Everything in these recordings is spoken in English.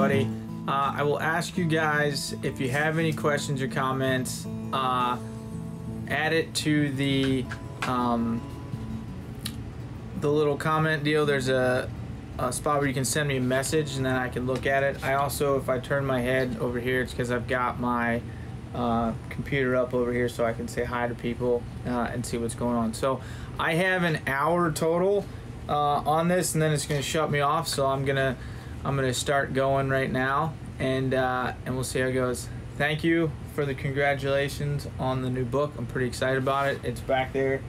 everybody. I will ask you guys if you have any questions or comments, add it to the little comment deal. There's a spot where you can send me a message and then I can look at it. I also, if I turn my head over here, it's because I've got my computer up over here so I can say hi to people and see what's going on. So I have an hour total on this, and then it's going to shut me off. So I'm gonna start going right now, and we'll see how it goes. Thank you for the congratulations on the new book. I'm pretty excited about it. It's back there.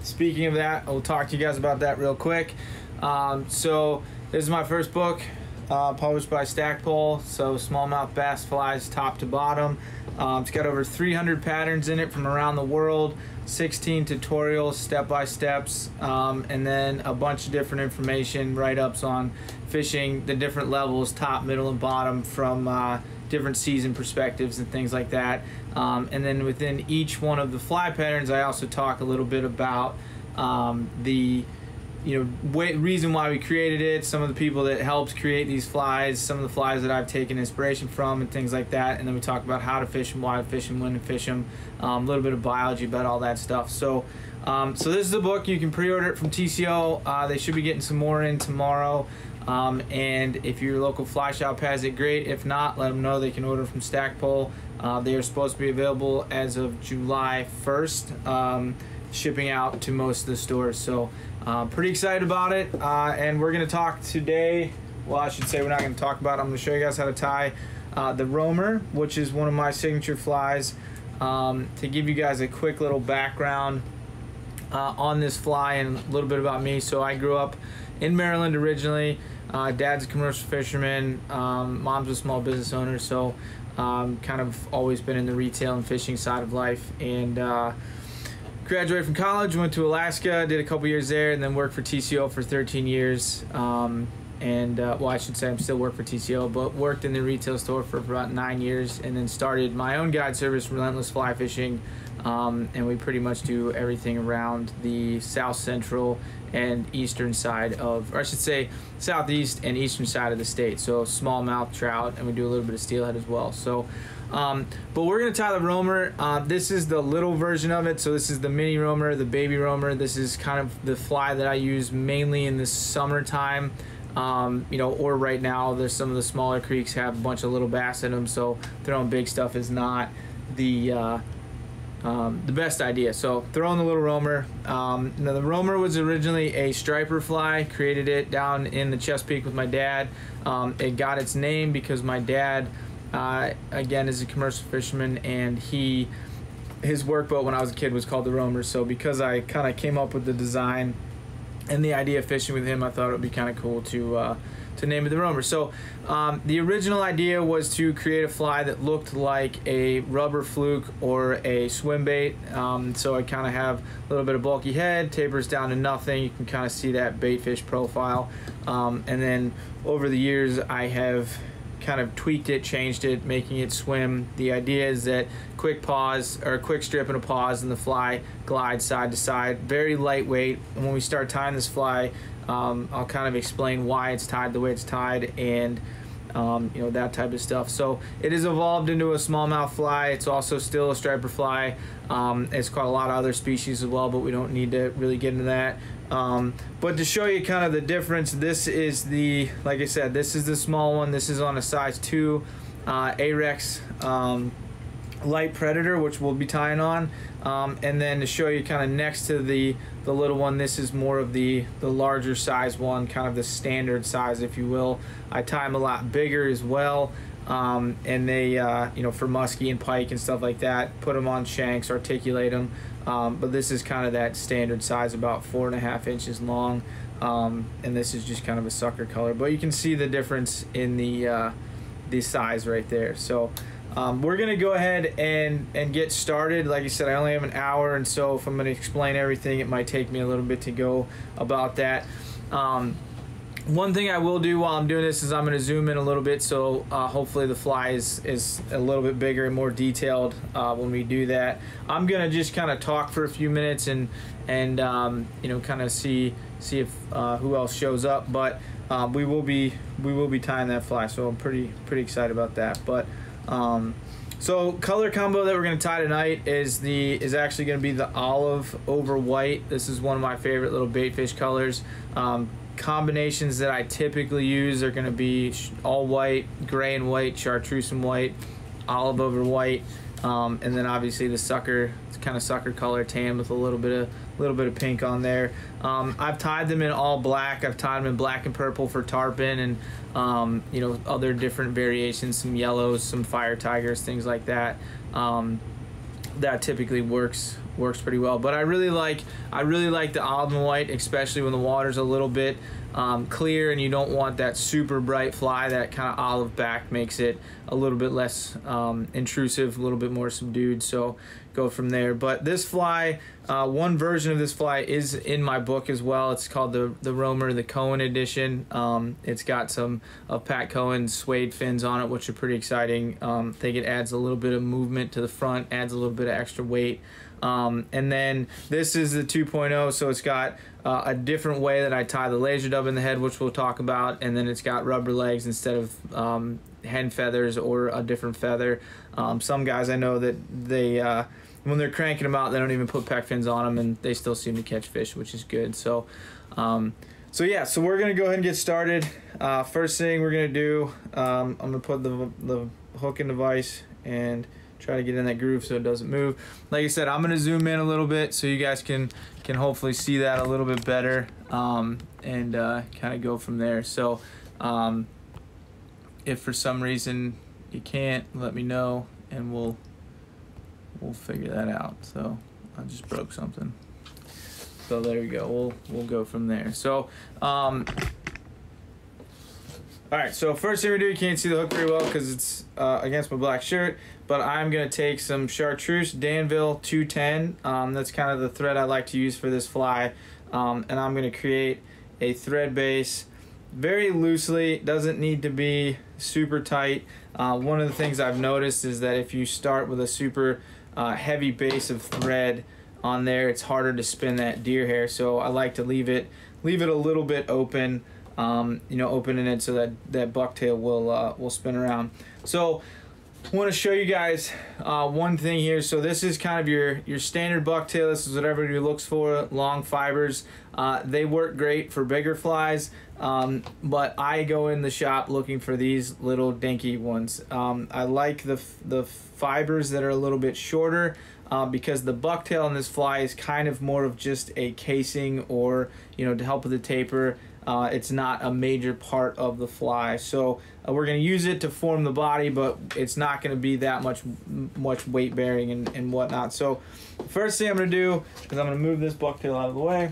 Speaking of that, I'll talk to you guys about that real quick. So this is my first book, published by Stackpole. So smallmouth bass flies top to bottom. It's got over 300 patterns in it from around the world, 16 tutorials, step-by-steps, and then a bunch of different information, write-ups on fishing, the different levels, top, middle, and bottom, from different season perspectives and things like that. And then within each one of the fly patterns, I also talk a little bit about the reason why we created it, some of the people that helped create these flies, some of the flies that I've taken inspiration from, and things like that. And then we talk about how to fish them, why to fish them, when to fish them, a little bit of biology about all that stuff. So so this is a book. You can pre-order it from TCO. They should be getting some more in tomorrow. And if your local fly shop has it, great. If not, let them know they can order from Stackpole. They are supposed to be available as of July 1st, shipping out to most of the stores. So pretty excited about it. And we're going to talk today, well, I should say we're not going to talk about it. I'm going to show you guys how to tie the roamer, which is one of my signature flies. To give you guys a quick little background on this fly and a little bit about me. So I grew up in Maryland originally. Dad's a commercial fisherman, mom's a small business owner, so kind of always been in the retail and fishing side of life. And graduated from college, went to Alaska, did a couple years there, and then worked for TCO for 13 years. Well, I should say I'm still work for TCO, but worked in the retail store for about 9 years, and then started my own guide service, Relentless Fly Fishing. And we pretty much do everything around the south central and eastern side of, or I should say southeast and eastern side of the state. So smallmouth, trout, and we do a little bit of steelhead as well. So but we're going to tie the roamer. This is the little version of it. So this is the mini roamer, the baby roamer. This is kind of the fly that I use mainly in the summertime. Or right now, there's some of the smaller creeks have a bunch of little bass in them, so throwing big stuff is not the best idea. So throwing the little roamer. Now the roamer was originally a striper fly. Created it down in the Chesapeake with my dad. It got its name because my dad, again, is a commercial fisherman, and his workboat when I was a kid was called the roamer. So because I kind of came up with the design and the idea of fishing with him, I thought it would be kind of cool to name it the roamer. So the original idea was to create a fly that looked like a rubber fluke or a swim bait. So I kind of have a little bit of bulky head, tapers down to nothing. You can kind of see that bait fish profile. And then over the years, I have kind of tweaked it, changed it, making it swim. The idea is that quick pause, or a quick strip and a pause, and the fly glides side to side. Very lightweight. And when we start tying this fly, I'll kind of explain why it's tied the way it's tied, and that type of stuff. So it has evolved into a smallmouth fly. It's also still a striper fly. It's caught a lot of other species as well, but we don't need to really get into that. But to show you kind of the difference, this is the, like I said, this is the small one. This is on a size 2 Arex light predator, which we'll be tying on. And then to show you kind of next to the little one, this is more of the larger size one, kind of the standard size, if you will. I tie them a lot bigger as well. And they, for muskie and pike and stuff like that, put them on shanks, articulate them. But this is kind of that standard size, about 4.5 inches long. And this is just kind of a sucker color. But you can see the difference in the size right there. So we're going to go ahead and get started. Like I said, I only have an hour, and so if I'm going to explain everything, it might take me a little bit to go about that. One thing I will do while I'm doing this is I'm going to zoom in a little bit, so hopefully the fly is a little bit bigger and more detailed when we do that. I'm going to just kind of talk for a few minutes and you know, kind of see if who else shows up, but we will be tying that fly, so I'm pretty excited about that. But so color combo that we're going to tie tonight is actually going to be the olive over white. This is one of my favorite little baitfish colors. Combinations that I typically use are going to be all white, gray and white, chartreuse and white, olive over white, and then obviously the sucker, it's kind of sucker color tan with a little bit of pink on there. I've tied them in all black. I've tied them in black and purple for tarpon, and you know, other different variations, some yellows, some fire tigers, things like that. That typically works pretty well, but I really like the olive and white, especially when the water's a little bit clear and you don't want that super bright fly. That kind of olive back makes it a little bit less intrusive, a little bit more subdued, so go from there. But this fly, one version of this fly is in my book as well. It's called the Romer, the Cohen edition. It's got some of Pat Cohen's suede fins on it, which are pretty exciting. I think it adds a little bit of movement to the front, adds a little bit of extra weight. And then this is the 2.0, so it's got a different way that I tie the laser dub in the head, which we'll talk about, and then it's got rubber legs instead of hen feathers or a different feather. Some guys I know that they when they're cranking them out, they don't even put pec fins on them, and they still seem to catch fish, which is good. So yeah, so we're gonna go ahead and get started. First thing we're gonna do, I'm gonna put the hook in the vise and try to get in that groove so it doesn't move. Like I said, I'm gonna zoom in a little bit so you guys can hopefully see that a little bit better, and kind of go from there. So if for some reason you can't, let me know and we'll figure that out. So I just broke something, so there we go. We'll go from there. So all right, so first thing we do, you can't see the hook very well because it's against my black shirt, but I'm gonna take some chartreuse Danville 210. That's kind of the thread I like to use for this fly, and I'm gonna create a thread base very loosely. It doesn't need to be super tight. One of the things I've noticed is that if you start with a super heavy base of thread on there, it's harder to spin that deer hair. So I like to leave it a little bit open. You know, opening it so that bucktail will spin around. So I want to show you guys one thing here. So this is kind of your standard bucktail. This is what everybody looks for, long fibers. They work great for bigger flies, but I go in the shop looking for these little dinky ones. I like the fibers that are a little bit shorter, because the bucktail on this fly is kind of more of just a casing, or, you know, to help with the taper. It's not a major part of the fly, so we're going to use it to form the body, but it's not going to be that much weight bearing and whatnot. So first thing I'm going to do is I'm going to move this bucktail out of the way,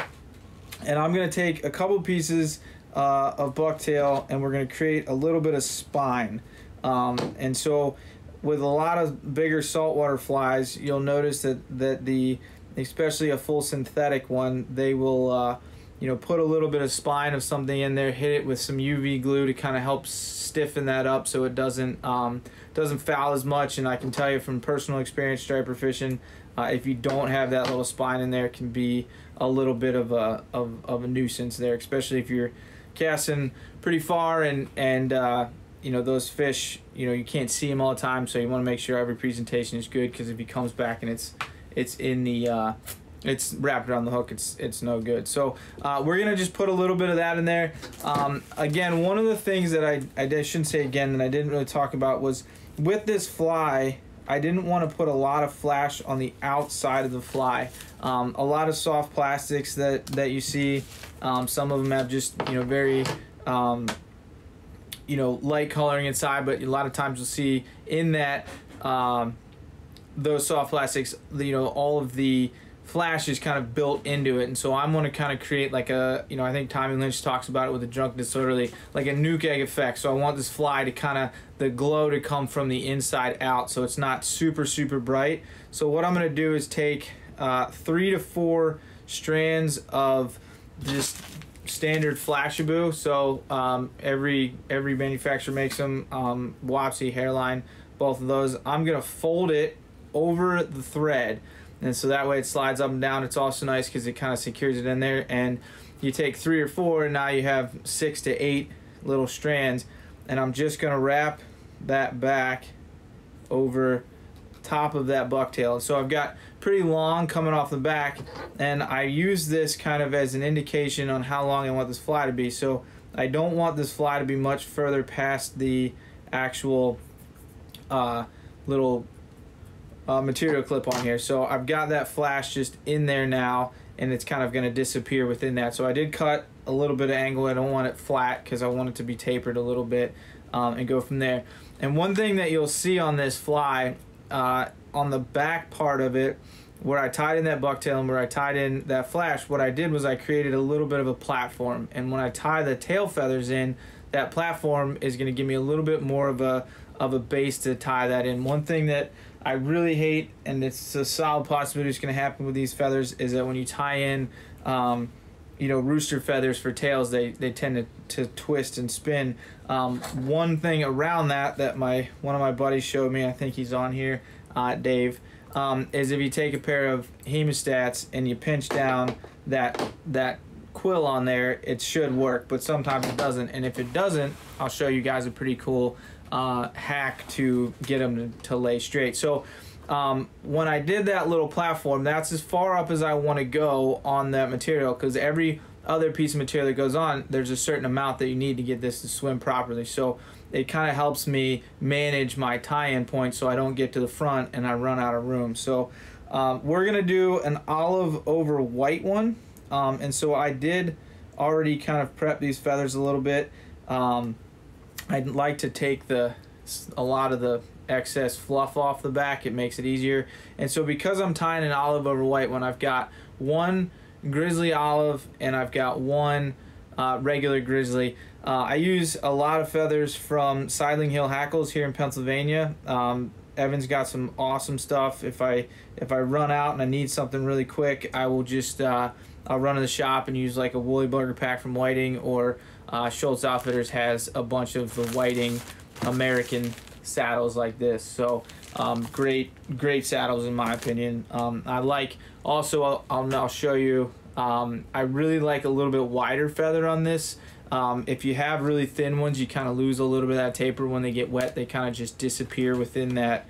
and I'm going to take a couple pieces of bucktail, and we're going to create a little bit of spine. And so with a lot of bigger saltwater flies, you'll notice that especially a full synthetic one, they will you know, put a little bit of spine of something in there, hit it with some UV glue to kind of help stiffen that up so it doesn't foul as much. And I can tell you from personal experience striper fishing, if you don't have that little spine in there, it can be a little bit of a nuisance there, especially if you're casting pretty far and you know, those fish, you know, you can't see them all the time, so you want to make sure every presentation is good, because if he comes back and it's in the it's wrapped around the hook, it's no good. So we're gonna just put a little bit of that in there. Again, one of the things that I shouldn't say again that I didn't really talk about was, with this fly, I didn't want to put a lot of flash on the outside of the fly. A lot of soft plastics that you see, some of them have just, you know, very you know, light coloring inside, but a lot of times you'll see in that those soft plastics, you know, all of the flash is kind of built into it. And so I'm going to kind of create like a, you know, I think Tommy Lynch talks about it with the drunk disorderly, like a nuke egg effect. So I want this fly to kind of, the glow to come from the inside out, so it's not super bright. So what I'm going to do is take 3 to 4 strands of just standard Flashaboo. So every manufacturer makes them. Wapsi, Hairline, both of those. I'm gonna fold it over the thread, and so that way it slides up and down. It's also nice because it kind of secures it in there. And you take 3 or 4, and now you have 6 to 8 little strands. And I'm just gonna wrap that back over top of that bucktail. So I've got pretty long coming off the back, and I use this kind of as an indication on how long I want this fly to be. So I don't want this fly to be much further past the actual little material clip on here. So I've got that flash just in there now, and it's kind of going to disappear within that. So I did cut a little bit of angle. I don't want it flat because I want it to be tapered a little bit, and go from there. And one thing that you'll see on this fly, on the back part of it, where I tied in that bucktail and where I tied in that flash, what I did was I created a little bit of a platform. And when I tie the tail feathers in, that platform is going to give me a little bit more of a base to tie that in. One thing that I really hate, and it's a solid possibility it's going to happen with these feathers, is that when you tie in you know, rooster feathers for tails, they tend to twist and spin. One thing around that one of my buddies showed me, I think he's on here, Dave, is if you take a pair of hemostats and you pinch down that quill on there, it should work, but sometimes it doesn't. And if it doesn't, I'll show you guys a pretty cool hack to get them to lay straight. So when I did that little platform, that's as far up as I want to go on that material, because every other piece of material that goes on, there's a certain amount that you need to get this to swim properly. So it kind of helps me manage my tie-in point so I don't get to the front and I run out of room. So we're gonna do an olive over white one, and so I did already kind of prep these feathers a little bit. I'd like to take a lot of the excess fluff off the back. It makes it easier. And so because I'm tying an olive over white one, I've got one grizzly olive and I've got one regular grizzly. I use a lot of feathers from Sidling Hill Hackles here in Pennsylvania. Evan's got some awesome stuff. If I run out and I need something really quick, I will just I'll run to the shop and use like a woolly bugger pack from Whiting, or Schultz Outfitters has a bunch of the Whiting American saddles like this. So great saddles in my opinion. I like also, I'll show you, I really like a little bit wider feather on this. If you have really thin ones, you kind of lose a little bit of that taper. When they get wet, they kind of just disappear within that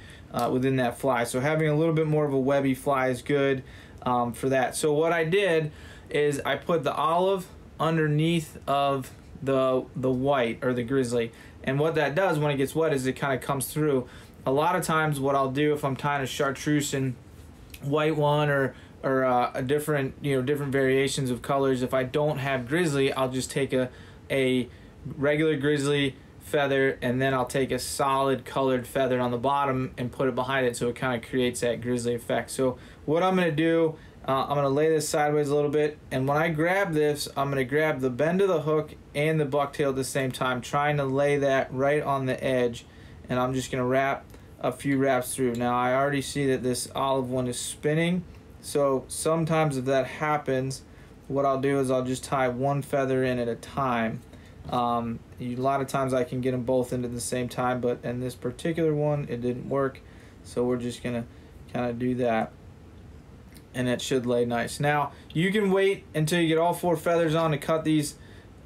fly. So having a little bit more of a webby fly is good for that. So what I did is I put the olive underneath of the white, or the grizzly. And what that does when it gets wet is it kind of comes through. A lot of times what I'll do if I'm tying a chartreuse and white one, or a different variations of colors, if I don't have grizzly, I'll just take a regular grizzly feather, and then I'll take a solid colored feather on the bottom and put it behind it, so it kind of creates that grizzly effect. So what I'm going to do, I'm going to lay this sideways a little bit, and when I grab this, I'm going to grab the bend of the hook and the bucktail at the same time, trying to lay that right on the edge, and I'm just going to wrap a few wraps through. Now I already see that this olive one is spinning, so sometimes if that happens, what I'll do is I'll just tie one feather in at a time. A lot of times I can get them both into the same time, but in this particular one it didn't work, so we're just gonna kind of do that, and it should lay nice. Now you can wait until you get all 4 feathers on to cut these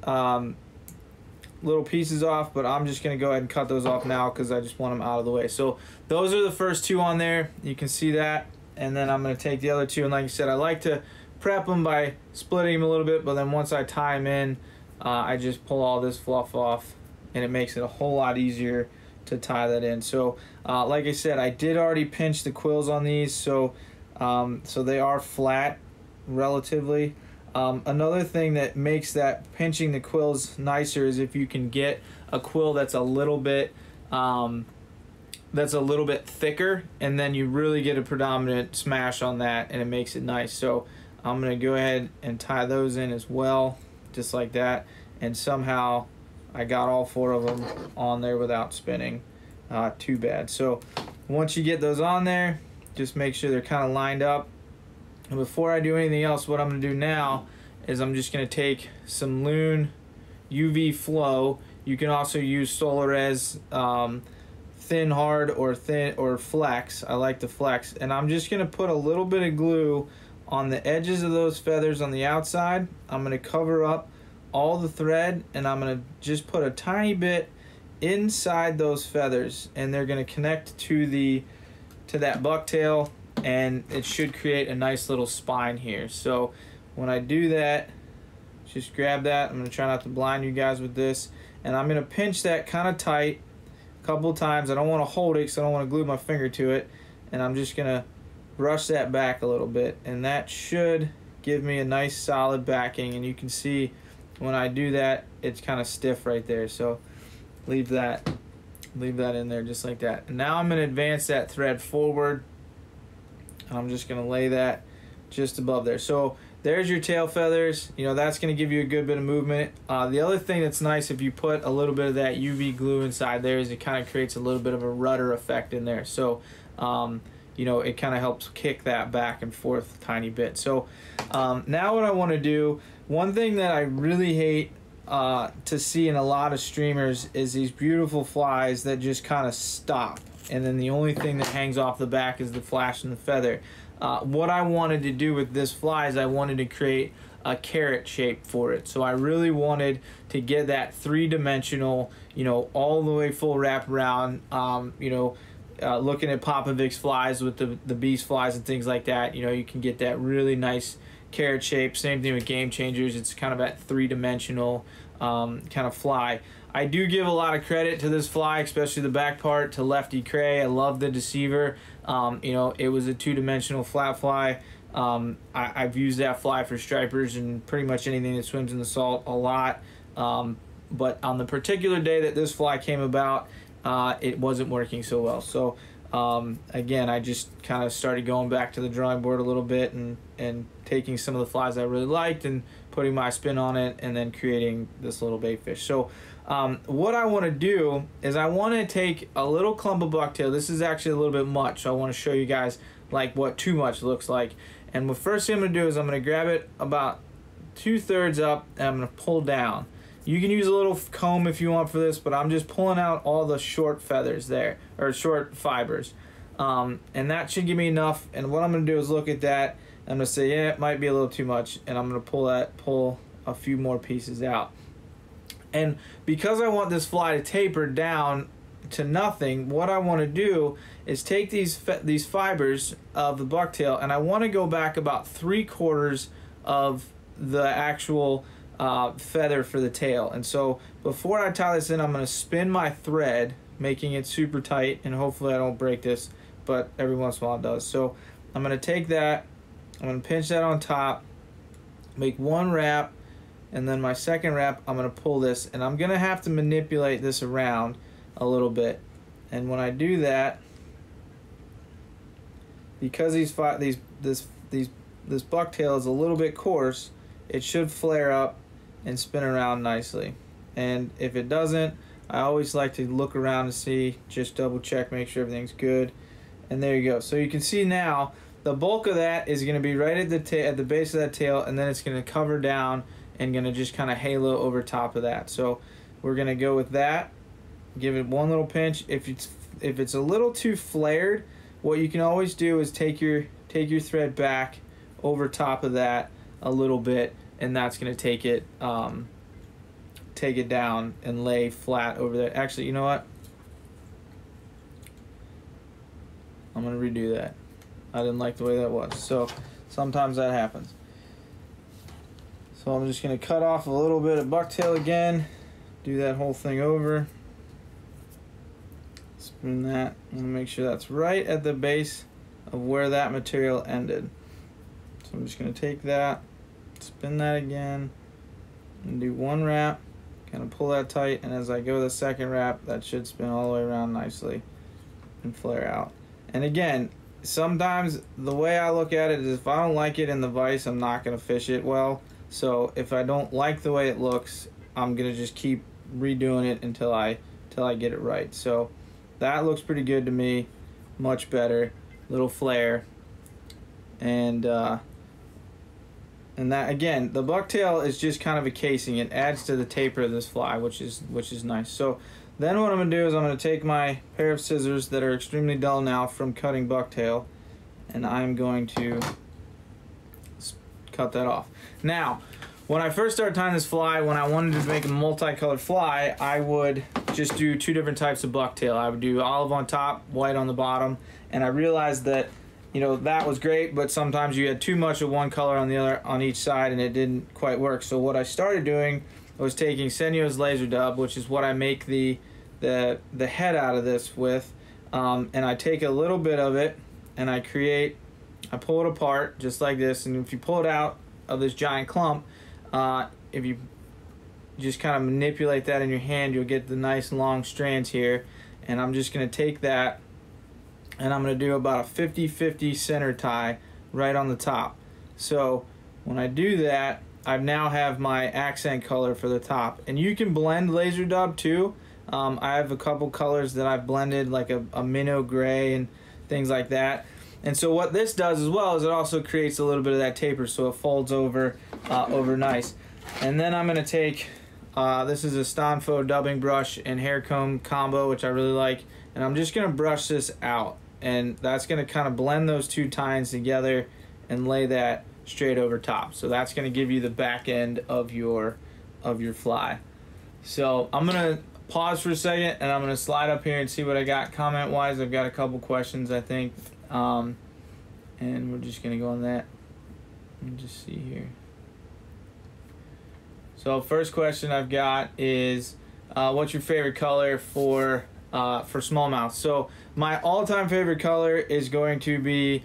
little pieces off, but I'm just gonna go ahead and cut those off now because I just want them out of the way. So those are the first 2 on there, you can see that, and then I'm gonna take the other 2, and like I said, I like to prep them by splitting them a little bit, but then once I tie them in, I just pull all this fluff off, and it makes it a whole lot easier to tie that in. So like I said, I did already pinch the quills on these, so they are flat relatively. Another thing that makes that pinching the quills nicer is if you can get a quill that's a little bit thicker, and then you really get a predominant smash on that, and it makes it nice. So I'm gonna go ahead and tie those in as well, just like that, and somehow I got all 4 of them on there without spinning too bad. So once you get those on there, just make sure they're kind of lined up. And before I do anything else, what I'm gonna do now is I'm just going to take some Loon UV Flow. You can also use Solarez thin hard or flex. I like the flex, and I'm just going to put a little bit of glue on the edges of those feathers on the outside. I'm going to cover up all the thread, and I'm going to just put a tiny bit inside those feathers, and they're going to connect to that bucktail, and it should create a nice little spine here. So when I do that, just grab that. I'm going to try not to blind you guys with this, and I'm going to pinch that kind of tight a couple times. I don't want to hold it because I don't want to glue my finger to it, and I'm just going to brush that back a little bit, and that should give me a nice solid backing. And you can see when I do that, it's kind of stiff right there, so leave that in there just like that. And now I'm going to advance that thread forward. I'm just going to lay that just above there. So there's your tail feathers. You know, that's going to give you a good bit of movement. The other thing that's nice, if you put a little bit of that UV glue inside there, is it kind of creates a little bit of a rudder effect in there. So you know, it kind of helps kick that back and forth a tiny bit. So now what I want to do, one thing that I really hate to see in a lot of streamers is these beautiful flies that just kind of stop, and then the only thing that hangs off the back is the flash and the feather. What I wanted to do with this fly is I wanted to create a carrot shape for it. So I really wanted to get that three-dimensional, you know, all the way full wrap around, you know, looking at Popovic's flies with the beast flies and things like that, you know, you can get that really nice carrot shape. Same thing with Game Changers. It's kind of that three-dimensional kind of fly. I do give a lot of credit to this fly, especially the back part, to Lefty Cray. I love the Deceiver. You know, it was a two-dimensional flat fly. I've used that fly for stripers and pretty much anything that swims in the salt a lot. But on the particular day that this fly came about, it wasn't working so well. So again, I just kind of started going back to the drawing board a little bit and taking some of the flies I really liked and putting my spin on it, and then creating this little bait fish. So what I want to do is I want to take a little clump of bucktail. This is actually a little bit much, so I want to show you guys like what too much looks like. And the first thing I'm going to do is I'm going to grab it about 2/3 up, and I'm going to pull down. You can use a little comb if you want for this, but I'm just pulling out all the short feathers there, or short fibers. And that should give me enough. And what I'm going to do is look at that. I'm going to say, yeah, it might be a little too much. And I'm going to pull a few more pieces out. And because I want this fly to taper down to nothing, what I want to do is take these fibers of the bucktail, and I want to go back about 3/4 of the actual feather for the tail. And so before I tie this in, I'm going to spin my thread, making it super tight, and hopefully I don't break this, but every once in a while it does. So I'm going to take that, I'm going to pinch that on top, make one wrap, and then my second wrap I'm going to pull this, and I'm going to have to manipulate this around a little bit. And when I do that, because this bucktail is a little bit coarse, it should flare up and spin around nicely. And if it doesn't, I always like to look around and see, just double check, make sure everything's good. And there you go. So you can see now the bulk of that is going to be right at the base of that tail, and then it's going to cover down and going to just kind of halo over top of that. So we're going to go with that. Give it one little pinch. If it's a little too flared, what you can always do is take your thread back over top of that a little bit, and that's going to take it down and lay flat over there. Actually, you know what? I'm going to redo that. I didn't like the way that was. So sometimes that happens. So I'm just going to cut off a little bit of bucktail again. Do that whole thing over. Spin that. I'm going to make sure that's right at the base of where that material ended. So I'm just going to take that, spin that again, and do one wrap, kind of pull that tight, and as I go the second wrap, that should spin all the way around nicely and flare out. And again, sometimes the way I look at it is if I don't like it in the vise, I'm not going to fish it well. So if I don't like the way it looks, I'm going to just keep redoing it until I get it right. So that looks pretty good to me, much better, little flare. And And that, again, the bucktail is just kind of a casing. It adds to the taper of this fly, which is nice. So then what I'm going to do is I'm going to take my pair of scissors that are extremely dull now from cutting bucktail, and I'm going to cut that off. Now, when I first started tying this fly, when I wanted to make a multicolored fly, I would just do two different types of bucktail. I would do olive on top, white on the bottom, and I realized that, you know, that was great, but sometimes you had too much of one color on the other on each side, and it didn't quite work. So what I started doing was taking Senyo's laser dub, which is what I make the head out of this with, and I take a little bit of it and I pull it apart just like this, and if you pull it out of this giant clump, if you just kind of manipulate that in your hand, you'll get the nice long strands here. And I'm just going to take that and I'm going to do about a 50-50 center tie right on the top. So when I do that, I now have my accent color for the top. And you can blend laser dub too. I have a couple colors that I've blended, like a minnow gray and things like that. And so what this does as well is it also creates a little bit of that taper, so it folds over nice. And then I'm going to take, this is a Stanfo dubbing brush and hair comb combo, which I really like, and I'm just going to brush this out. And that's going to kind of blend those two tines together and lay that straight over top. So that's going to give you the back end of your fly. So I'm going to pause for a second and I'm going to slide up here and see what I got comment wise. I've got a couple questions, I think. And we're just gonna go on that. Let me just see here. So first question I've got is, what's your favorite color for smallmouth? So my all-time favorite color is going to be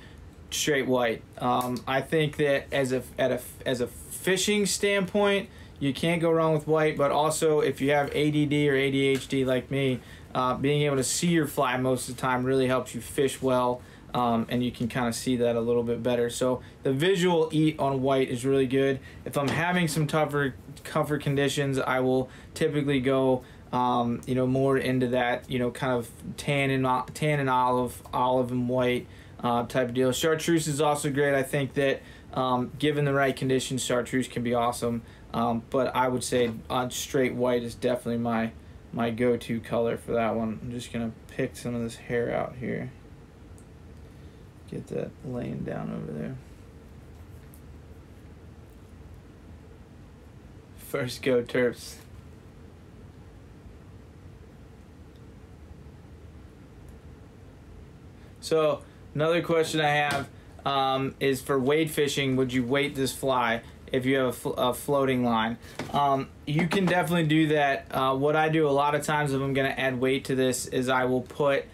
straight white. I think that as a fishing standpoint, you can't go wrong with white, but also if you have ADD or ADHD like me, being able to see your fly most of the time really helps you fish well. And you can kind of see that a little bit better. So the visual eat on white is really good. If I'm having some tougher conditions, I will typically go, you know, more into that, you know, kind of tan and olive and white type of deal. Chartreuse is also great. I think that given the right conditions, chartreuse can be awesome. But I would say straight white is definitely my go-to color for that one. I'm just gonna pick some of this hair out here. Get that laying down over there. First go Terps. So another question I have is for weight fishing. Would you weight this fly if you have a floating line? You can definitely do that. What I do a lot of times if I'm going to add weight to this is I will put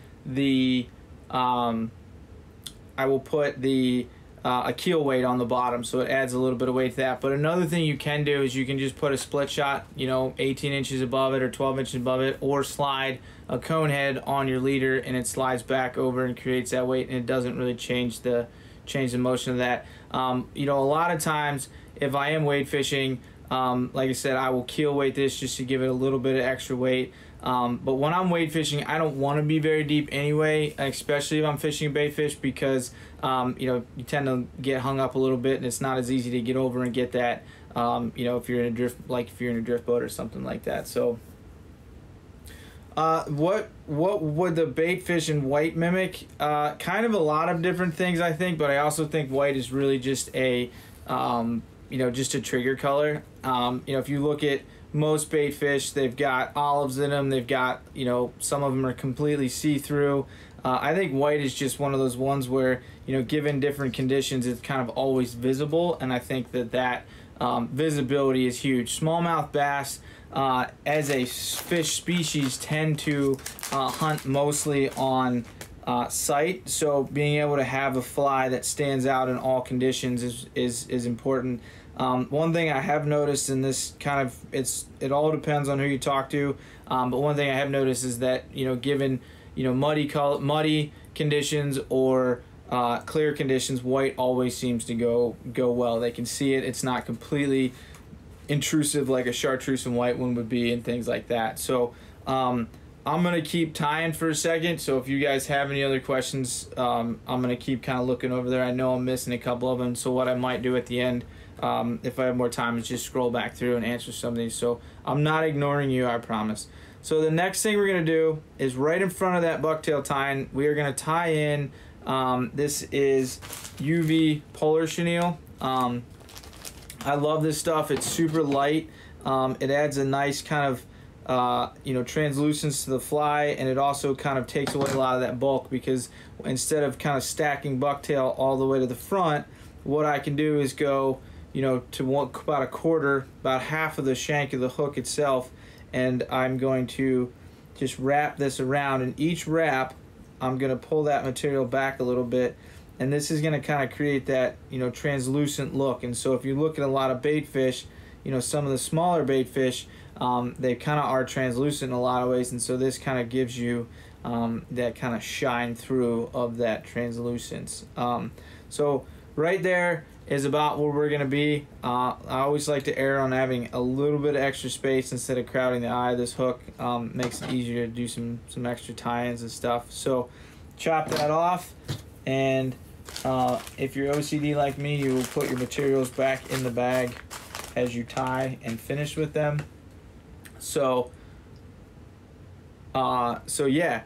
a keel weight on the bottom, so it adds a little bit of weight to that. But another thing you can do is you can just put a split shot, you know, 18 inches above it or 12 inches above it, or slide a cone head on your leader and it slides back over and creates that weight, and it doesn't really change the motion of that. You know, a lot of times if I am weight fishing, like I said, I will keel weight this just to give it a little bit of extra weight. But when I'm weight fishing, I don't want to be very deep anyway, especially if I'm fishing a bait fish, because you know, you tend to get hung up a little bit and it's not as easy to get over and get that, you know, if you're in a drift boat or something like that. So what would the bait fish and white mimic? Kind of a lot of different things, I think, but I also think white is really just a you know, just a trigger color. You know, if you look at most bait fish, they've got olives in them. They've got, you know, some of them are completely see-through. I think white is just one of those ones where, you know, given different conditions, it's kind of always visible, and I think that visibility is huge. Smallmouth bass, as a fish species, tend to hunt mostly on sight, so being able to have a fly that stands out in all conditions is important. One thing I have noticed, and this kind of, it all depends on who you talk to, but one thing I have noticed is that, you know, given, you know, muddy conditions or clear conditions, white always seems to go well. They can see it. It's not completely intrusive like a chartreuse and white one would be, and things like that. So I'm gonna keep tying for a second, so if you guys have any other questions, I'm gonna keep kind of looking over there. I know I'm missing a couple of them, so what I might do at the end, if I have more time, is just scroll back through and answer some of these. So I'm not ignoring you, I promise. So the next thing we're going to do is right in front of that bucktail tie-in, we are going to tie in, this is UV polar chenille. I love this stuff. It's super light. It adds a nice kind of translucence to the fly, and it also kind of takes away a lot of that bulk, because instead of kind of stacking bucktail all the way to the front, what I can do is go to about a quarter, about half of the shank of the hook itself, and I'm going to just wrap this around, and each wrap I'm going to pull that material back a little bit, and this is going to kind of create that translucent look. And so if you look at a lot of bait fish, some of the smaller bait fish, they kind of are translucent in a lot of ways, and so this kind of gives you that kind of shine through of that translucence. So right there is about where we're going to be. I always like to err on having a little bit of extra space instead of crowding the eye of this hook. Makes it easier to do some extra tie-ins and stuff. So chop that off, and if you're OCD like me, you will put your materials back in the bag as you tie and finish with them. So yeah,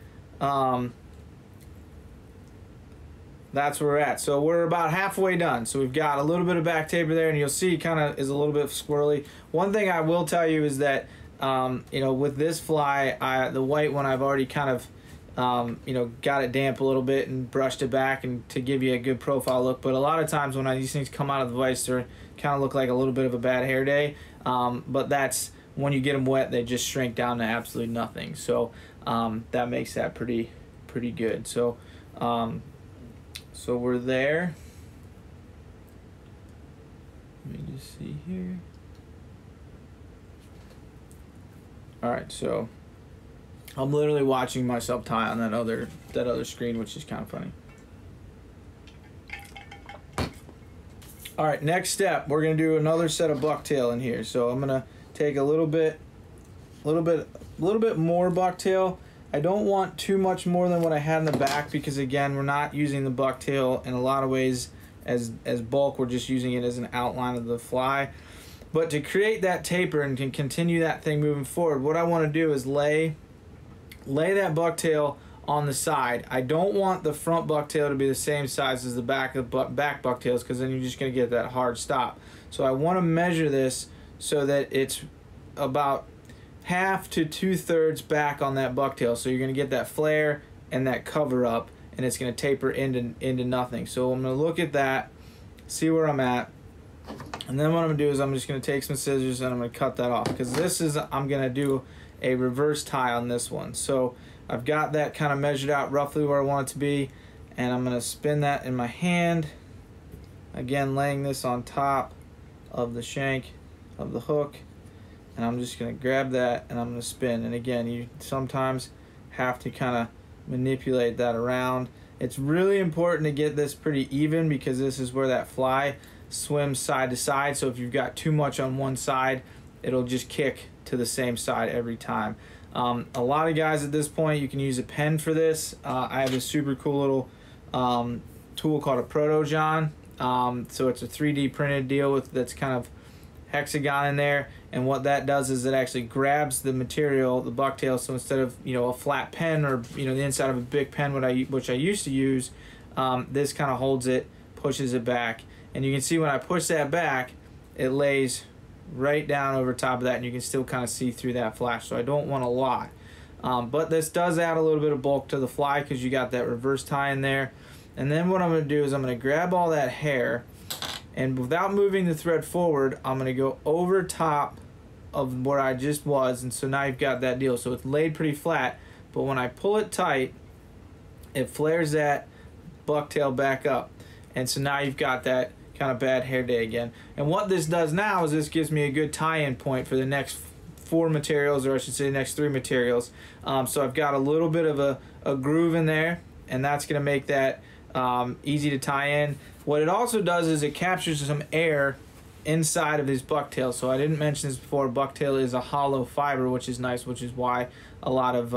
that's where we're at. So we're about halfway done. So we've got a little bit of back taper there, and you'll see kind of is a little bit squirrely. One thing I will tell you is that with this fly, the white one, I've already kind of got it damp a little bit and brushed it back, and to give you a good profile look. But a lot of times when these things come out of the vise, they kind of look like a little bit of a bad hair day. But that's when you get them wet, they just shrink down to absolutely nothing. So that makes that pretty good. So so we're there. Let me just see here. All right, so I'm literally watching myself tie on that other screen, which is kind of funny. All right, next step, we're gonna do another set of bucktail in here. So I'm gonna take a little bit more bucktail. I don't want too much more than what I had in the back, because again, we're not using the bucktail in a lot of ways as bulk. We're just using it as an outline of the fly. But to create that taper and can continue that thing moving forward, what I want to do is lay that bucktail on the side. I don't want the front bucktail to be the same size as the back bucktails, because then you're just going to get that hard stop. So I want to measure this so that it's about half to 2/3 back on that bucktail. So you're going to get that flare and that cover up, and it's going to taper into nothing. So I'm going to look at that, see where I'm at, and then what I'm going to do is I'm just going to take some scissors and I'm going to cut that off, because I'm going to do a reverse tie on this one. So I've got that kind of measured out roughly where I want it to be, and I'm going to spin that in my hand, again laying this on top of the shank of the hook, and I'm just going to grab that and I'm going to spin. And again, you sometimes have to kind of manipulate that around. It's really important to get this pretty even, because this is where that fly swims side to side. So if you've got too much on one side, it'll just kick to the same side every time. A lot of guys at this point, you can use a pen for this. I have a super cool little tool called a Proto John. So it's a 3D printed deal that's kind of hexagon in there, and what that does is it actually grabs the material, the bucktail. So instead of a flat pen or the inside of a big pen, which I used to use, this kind of holds it, pushes it back, and you can see when I push that back, it lays right down over top of that, and you can still kind of see through that flash. So I don't want a lot, but this does add a little bit of bulk to the fly because you got that reverse tie in there. And then what I'm going to do is I'm going to grab all that hair, and without moving the thread forward, I'm going to go over top of where I just was, and so now you've got that deal. So it's laid pretty flat, but when I pull it tight, it flares that bucktail back up, and so now you've got that kind of bad hair day again. And what this does now is this gives me a good tie-in point for the next 4 materials, or I should say next 3 materials. So I've got a little bit of a groove in there, and that's going to make that easy to tie in. What it also does is it captures some air inside of his bucktail. So I didn't mention this before, bucktail is a hollow fiber, which is nice, which is why a lot of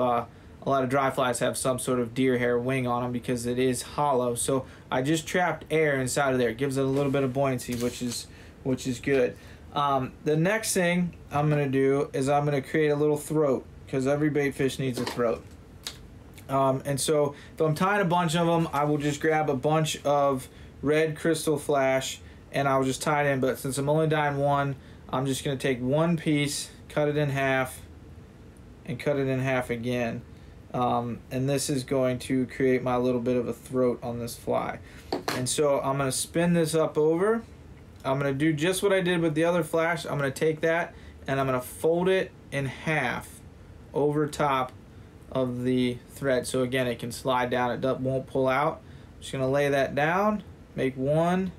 dry flies have some sort of deer hair wing on them, because it is hollow. So I just trapped air inside of there. It gives it a little bit of buoyancy, which which is good. The next thing I'm going to do is I'm going to create a little throat, because every bait fish needs a throat. And so if I'm tying a bunch of them, I will just grab a bunch of red crystal flash and I'll just tie it in. But since I'm only tying one, I'm just going to take one piece, cut it in half, and cut it in half again. And this is going to create my little bit of a throat on this fly. And so I'm going to spin this up over. I'm going to do just what I did with the other flash. I'm going to take that and I'm going to fold it in half over top of the thread. So again, it can slide down, it won't pull out. I'm just going to lay that down, make 1,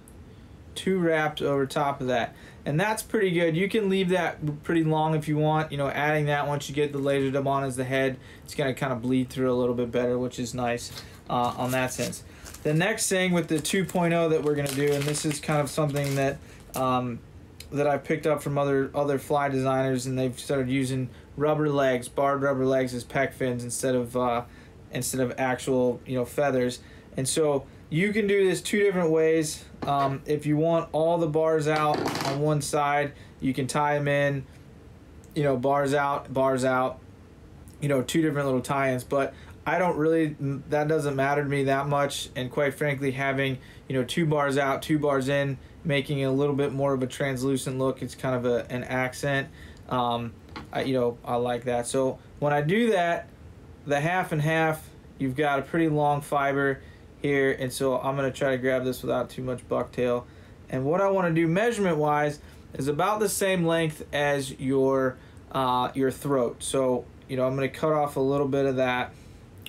2 wraps over top of that. And that's pretty good. You can leave that pretty long if you want. You know, adding that once you get the laser dub on as the head, it's going to kind of bleed through a little bit better, which is nice on that sense. The next thing with the 2.0 that we're going to do, and this is kind of something that that I picked up from other fly designers, and they've started using rubber legs, barred rubber legs as pec fins instead of actual, you know, feathers. And so you can do this 2 different ways. If you want all the bars out on one side, you can tie them in, you know, bars out, you know, 2 different little tie-ins. But I don't really, that doesn't matter to me that much. And quite frankly, having, you know, 2 bars out, 2 bars in, making it a little bit more of a translucent look, it's kind of an accent. You know, I like that. So when I do that, the half and half, you've got a pretty long fiber here, and so I'm going to try to grab this without too much bucktail. And what I want to do measurement wise is about the same length as your throat. So, you know, I'm going to cut off a little bit of that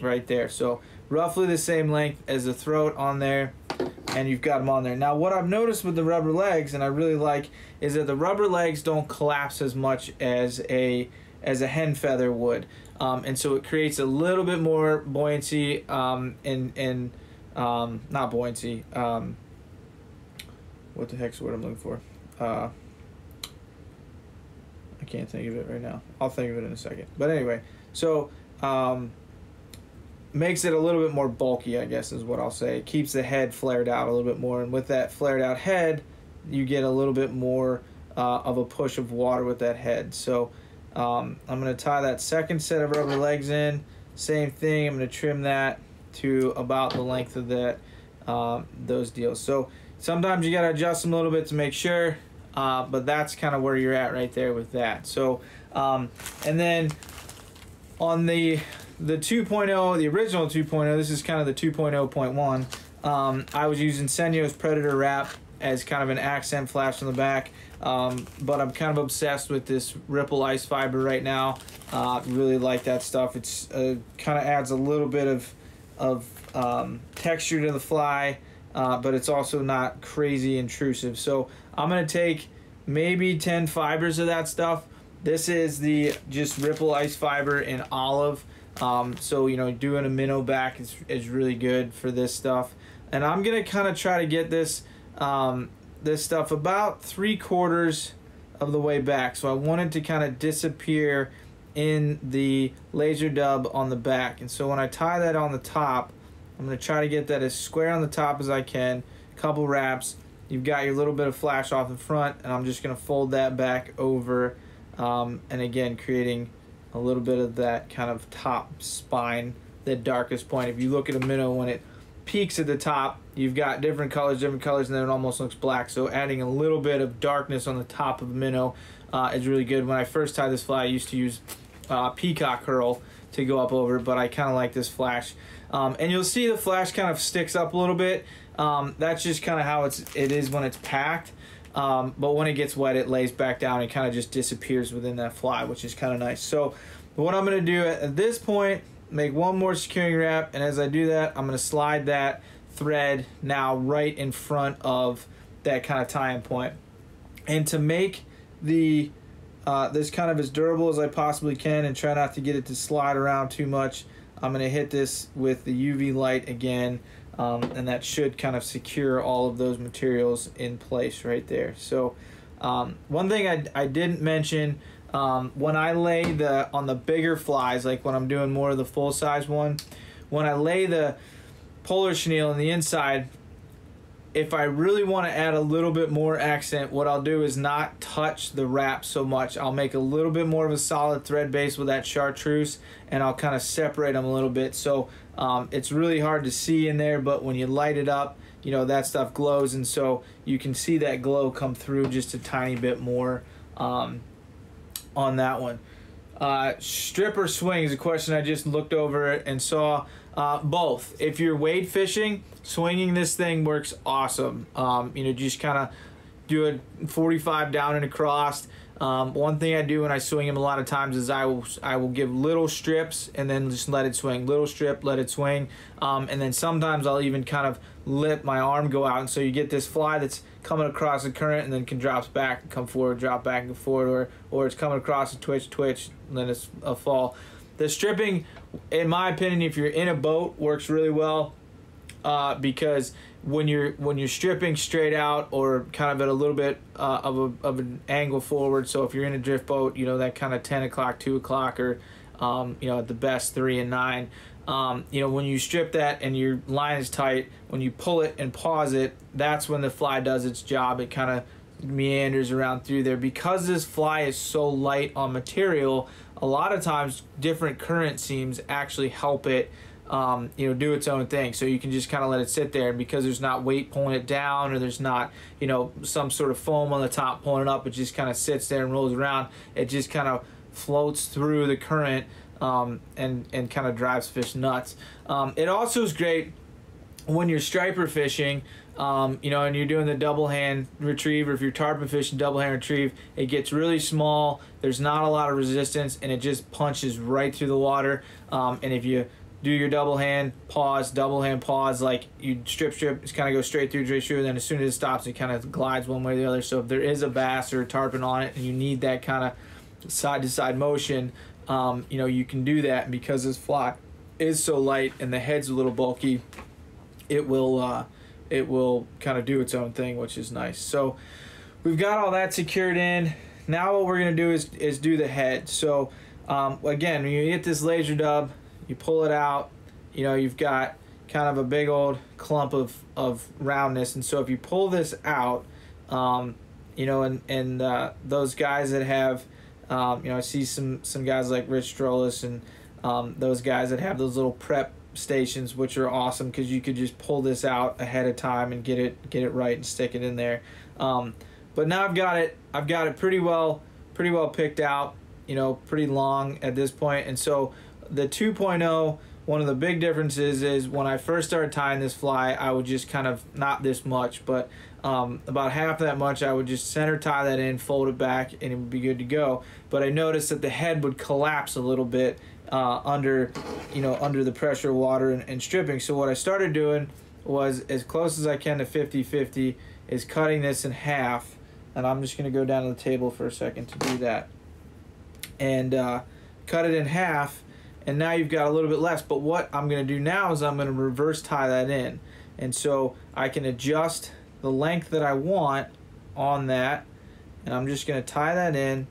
right there. So roughly the same length as the throat on there, and you've got them on there. Now what I've noticed with the rubber legs, and I really like, is that the rubber legs don't collapse as much as a hen feather would. And so it creates a little bit more buoyancy, not buoyancy, what the heck's the word I'm looking for? I can't think of it right now. I'll think of it in a second. But anyway, so makes it a little bit more bulky, I guess is what I'll say. It keeps the head flared out a little bit more, and with that flared out head, you get a little bit more of a push of water with that head. So I'm going to tie that second set of rubber legs in. Same thing, I'm going to trim that to about the length of that those deals. So sometimes you got to adjust them a little bit to make sure, but that's kind of where you're at right there with that. So and then on the 2.0, the original 2.0, this is kind of the 2.0.1, I was using Senyo's Predator Wrap as kind of an accent flash on the back, but I'm kind of obsessed with this Ripple Ice Fiber right now. Really like that stuff. It's kind of adds a little bit of texture to the fly, but it's also not crazy intrusive. So I'm going to take maybe 10 fibers of that stuff. This is the just Ripple Ice Fiber in olive. So, you know, doing a minnow back is really good for this stuff. And I'm going to kind of try to get this this stuff about 3/4 of the way back. So I want it to kind of disappear in the laser dub on the back. And so when I tie that on the top, I'm going to try to get that as square on the top as I can. Couple wraps. You've got your little bit of flash off the front, and I'm just going to fold that back over, and again creating a little bit of that kind of top spine, the darkest point. If you look at a minnow, when it peaks at the top, you've got different colors, and then it almost looks black. So adding a little bit of darkness on the top of the minnow is really good. When I first tied this fly, I used to use peacock curl to go up over, but I kind of like this flash. And you'll see the flash kind of sticks up a little bit. That's just kind of how it is when it's packed. But when it gets wet, it lays back down and kind of just disappears within that fly, which is kind of nice. So what I'm going to do at this point, make one more securing wrap, and as I do that, I'm going to slide that thread now right in front of that kind of tie-in point. And to make the this kind of as durable as I possibly can and try not to get it to slide around too much, I'm going to hit this with the UV light again, and that should kind of secure all of those materials in place right there. So one thing I didn't mention, when I lay on the bigger flies, like when I'm doing more of the full-size one, when I lay the polar chenille on the inside, if I really want to add a little bit more accent, what I'll do is not touch the wrap so much. I'll make a little bit more of a solid thread base with that chartreuse, and I'll kind of separate them a little bit. So it's really hard to see in there, but when you light it up, you know, that stuff glows, and so you can see that glow come through just a tiny bit more on that one. Strip or swing is a question I just looked over and saw. Both. If you're wade fishing, swinging this thing works awesome. You know, just kind of do a 45 down and across. One thing I do when I swing them a lot of times is I will give little strips and then just let it swing. Little strip, let it swing. And then sometimes I'll even kind of let my arm go out, and so you get this fly that's coming across the current and then can drops back and come forward, drop back and forward, or it's coming across a twitch, and then it's a fall. The stripping, in my opinion, if you're in a boat, works really well because when you're stripping straight out or kind of at a little bit of an angle forward. So if you're in a drift boat, you know, that kind of 10 o'clock, 2 o'clock, or you know, at the best 3 and 9. You know, when you strip that and your line is tight, when you pull it and pause it, that's when the fly does its job. It kind of meanders around through there. Because this fly is so light on material, a lot of times different current seams actually help it you know, do its own thing. So you can just kind of let it sit there, and because there's not weight pulling it down, or there's not, you know, some sort of foam on the top pulling it up, it just kind of sits there and rolls around. It just kind of floats through the current and kind of drives fish nuts. It also is great when you're striper fishing, you know, and you're doing the double hand retrieve, or if you're tarpon fishing double hand retrieve, it gets really small, there's not a lot of resistance, and it just punches right through the water. And if you do your double hand pause, like you strip, it's kind of go straight through, and then as soon as it stops, it kind of glides one way or the other. So if there is a bass or a tarpon on it and you need that kind of side to side motion, you know, you can do that. And because this fly is so light and the head's a little bulky, it will kind of do its own thing, which is nice. So we've got all that secured in. Now what we're gonna do is do the head. So again, when you get this laser dub, you pull it out, you know, you've got kind of a big old clump of roundness, and so if you pull this out, you know, and those guys that have, you know, I see some guys like Rich Strolis and those guys that have those little prep stations, which are awesome because you could just pull this out ahead of time and get it right and stick it in there. But now I've got it pretty well picked out, you know, pretty long at this point. And so the 2.0, one of the big differences is when I first started tying this fly, I would just kind of, not this much, but about half that much, I would just center tie that in, fold it back, and it would be good to go. But I noticed that the head would collapse a little bit under the pressure of water and stripping. So what I started doing was, as close as I can to 50-50, is cutting this in half. And I'm just going to go down to the table for a second to do that. And cut it in half. And now you've got a little bit less. But what I'm going to do now is I'm going to reverse tie that in. And so I can adjust the length that I want on that. And I'm just going to tie that in.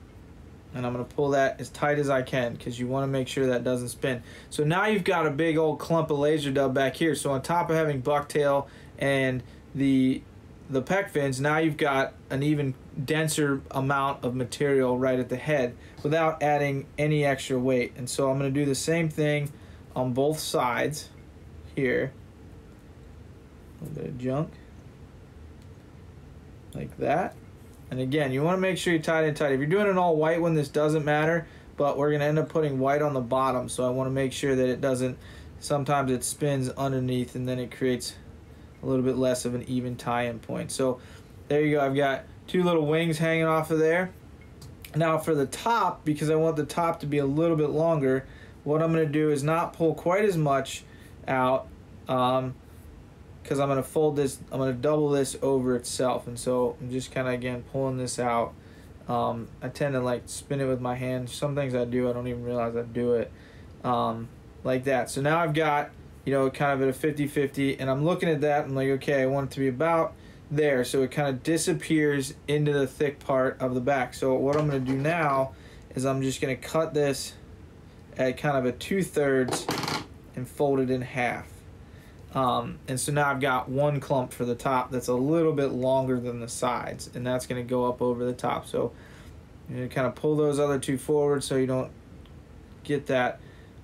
And I'm going to pull that as tight as I can because you want to make sure that doesn't spin. So now you've got a big old clump of laser dub back here. So on top of having bucktail and the pec fins, now you've got an even denser amount of material right at the head without adding any extra weight. And so I'm going to do the same thing on both sides here. A little bit of junk like that. And again, you want to make sure you tie it in tight. If you're doing an all white one, this doesn't matter, but we're going to end up putting white on the bottom, so I want to make sure that it doesn't, sometimes it spins underneath and then it creates a little bit less of an even tie-in point. So there you go, I've got two little wings hanging off of there. Now for the top, because I want the top to be a little bit longer, what I'm going to do is not pull quite as much out, because I'm going to fold this, I'm going to double this over itself. And so I'm just kind of, again, pulling this out. I tend to like spin it with my hand. Some things I do, I don't even realize I do it, like that. So now I've got, you know, kind of at a 50-50, and I'm looking at that, I'm like, okay, I want it to be about there, so it kind of disappears into the thick part of the back. So what I'm going to do now is I'm just going to cut this at kind of a 2/3 and fold it in half. And so now I've got one clump for the top that's a little bit longer than the sides, and that's going to go up over the top. So you kind of pull those other two forward so you don't get that